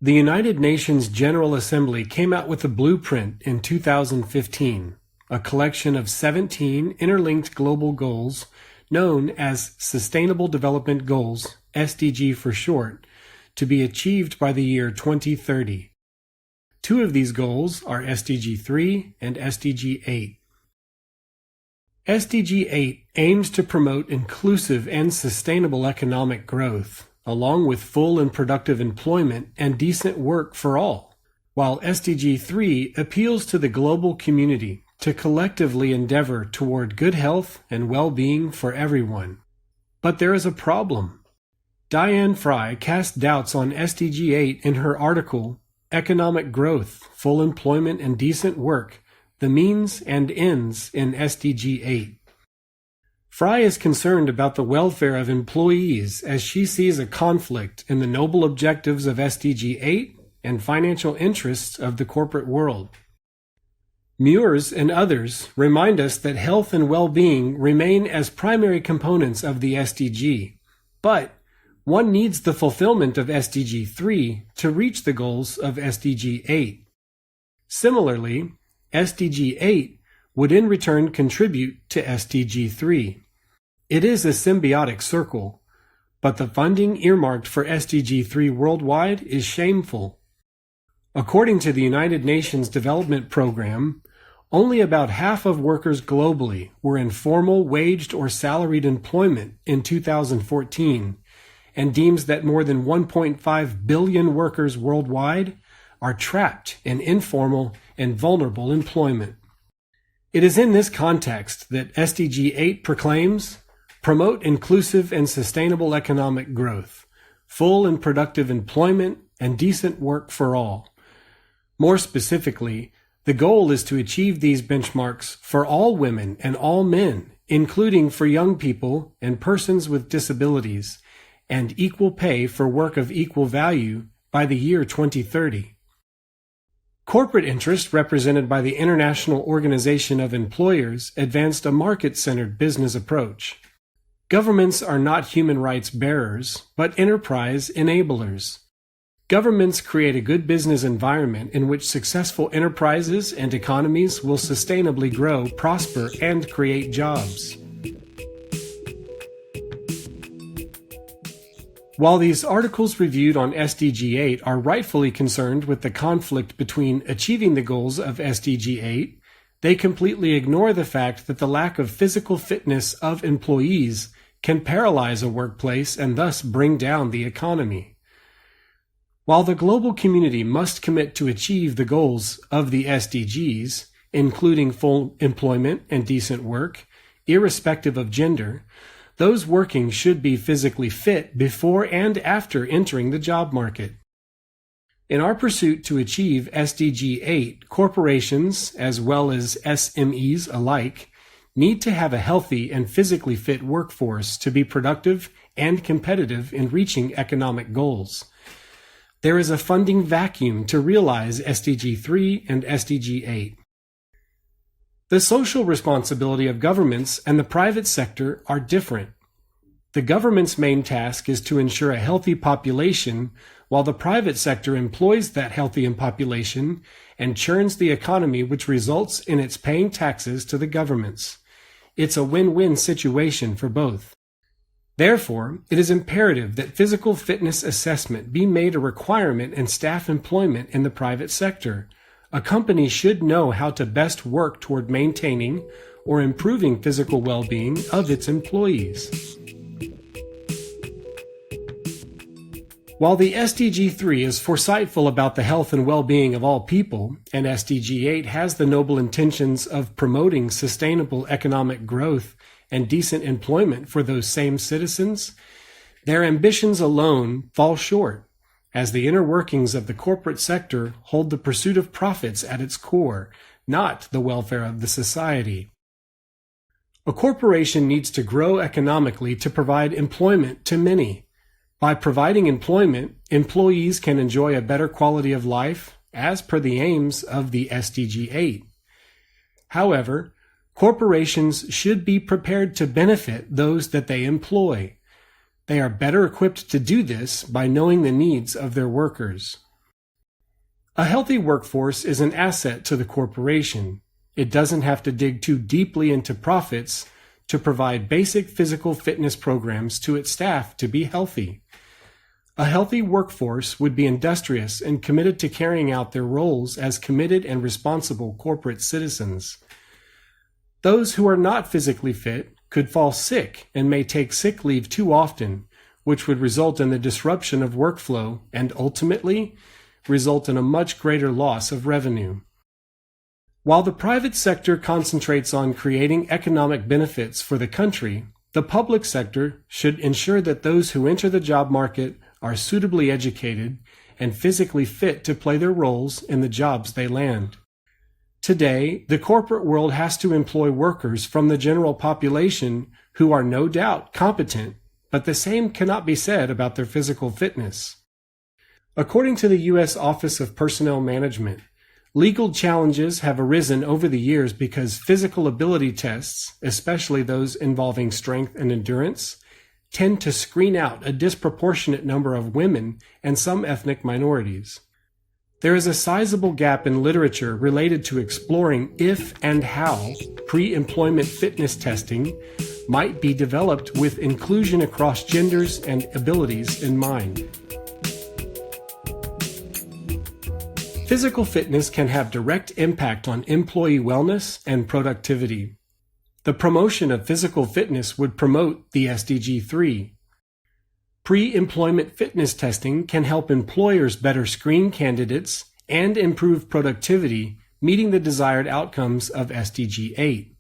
The United Nations General Assembly came out with a blueprint in 2015, a collection of 17 interlinked global goals known as Sustainable Development Goals, SDG for short, to be achieved by the year 2030. Two of these goals are SDG 3 and SDG 8. SDG 8 aims to promote inclusive and sustainable economic growth, along with full and productive employment and decent work for all, while SDG 3 appeals to the global community to collectively endeavor toward good health and well-being for everyone. But there is a problem. Diane Fry cast doubts on SDG 8 in her article, Economic Growth, Full Employment and Decent Work, the Means and Ends in SDG 8. Fry is concerned about the welfare of employees as she sees a conflict in the noble objectives of SDG 8 and financial interests of the corporate world. Muirs and others remind us that health and well-being remain as primary components of the SDG, but one needs the fulfillment of SDG 3 to reach the goals of SDG 8. Similarly, SDG 8 would in return contribute to SDG 3. It is a symbiotic circle, but the funding earmarked for SDG 3 worldwide is shameful. According to the United Nations Development Program, only about half of workers globally were in formal waged or salaried employment in 2014, and deems that more than 1.5 billion workers worldwide are trapped in informal and vulnerable employment. It is in this context that SDG 8 proclaims, promote inclusive and sustainable economic growth, full and productive employment, and decent work for all. More specifically, the goal is to achieve these benchmarks for all women and all men, including for young people and persons with disabilities, and equal pay for work of equal value by the year 2030. Corporate interest, represented by the International Organization of Employers, advanced a market-centered business approach. Governments are not human rights bearers, but enterprise enablers. Governments create a good business environment in which successful enterprises and economies will sustainably grow, prosper, and create jobs. While these articles reviewed on SDG 8 are rightfully concerned with the conflict between achieving the goals of SDG 8, they completely ignore the fact that the lack of physical fitness of employees can paralyze a workplace and thus bring down the economy. While the global community must commit to achieve the goals of the SDGs, including full employment and decent work, irrespective of gender, those working should be physically fit before and after entering the job market. In our pursuit to achieve SDG 8, corporations, as well as SMEs alike, need to have a healthy and physically fit workforce to be productive and competitive in reaching economic goals. There is a funding vacuum to realize SDG 3 and SDG 8. The social responsibility of governments and the private sector are different. The government's main task is to ensure a healthy population, while the private sector employs that healthy population and churns the economy, which results in its paying taxes to the governments. It's a win-win situation for both. Therefore, it is imperative that physical fitness assessment be made a requirement in staff employment in the private sector. A company should know how to best work toward maintaining or improving physical well-being of its employees. While the SDG 3 is foresightful about the health and well-being of all people, and SDG 8 has the noble intentions of promoting sustainable economic growth and decent employment for those same citizens, their ambitions alone fall short, as the inner workings of the corporate sector hold the pursuit of profits at its core, not the welfare of the society. A corporation needs to grow economically to provide employment to many. By providing employment, employees can enjoy a better quality of life, as per the aims of the SDG 8. However, corporations should be prepared to benefit those that they employ. They are better equipped to do this by knowing the needs of their workers. A healthy workforce is an asset to the corporation. It doesn't have to dig too deeply into profits to provide basic physical fitness programs to its staff to be healthy. A healthy workforce would be industrious and committed to carrying out their roles as committed and responsible corporate citizens. Those who are not physically fit could fall sick and may take sick leave too often, which would result in the disruption of workflow and ultimately result in a much greater loss of revenue. While the private sector concentrates on creating economic benefits for the country, the public sector should ensure that those who enter the job market are suitably educated and physically fit to play their roles in the jobs they land. Today, the corporate world has to employ workers from the general population who are no doubt competent, but the same cannot be said about their physical fitness. According to the U.S. Office of Personnel Management, legal challenges have arisen over the years because physical ability tests, especially those involving strength and endurance, tend to screen out a disproportionate number of women and some ethnic minorities. There is a sizable gap in literature related to exploring if and how pre-employment fitness testing might be developed with inclusion across genders and abilities in mind. Physical fitness can have direct impact on employee wellness and productivity. The promotion of physical fitness would promote the SDG 3. Pre-employment fitness testing can help employers better screen candidates and improve productivity, meeting the desired outcomes of SDG 8.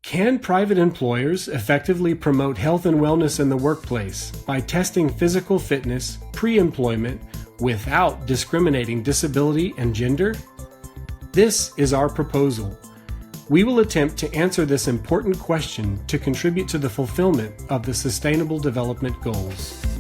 Can private employers effectively promote health and wellness in the workplace by testing physical fitness pre-employment without discriminating disability and gender? This is our proposal. We will attempt to answer this important question to contribute to the fulfillment of the Sustainable Development Goals.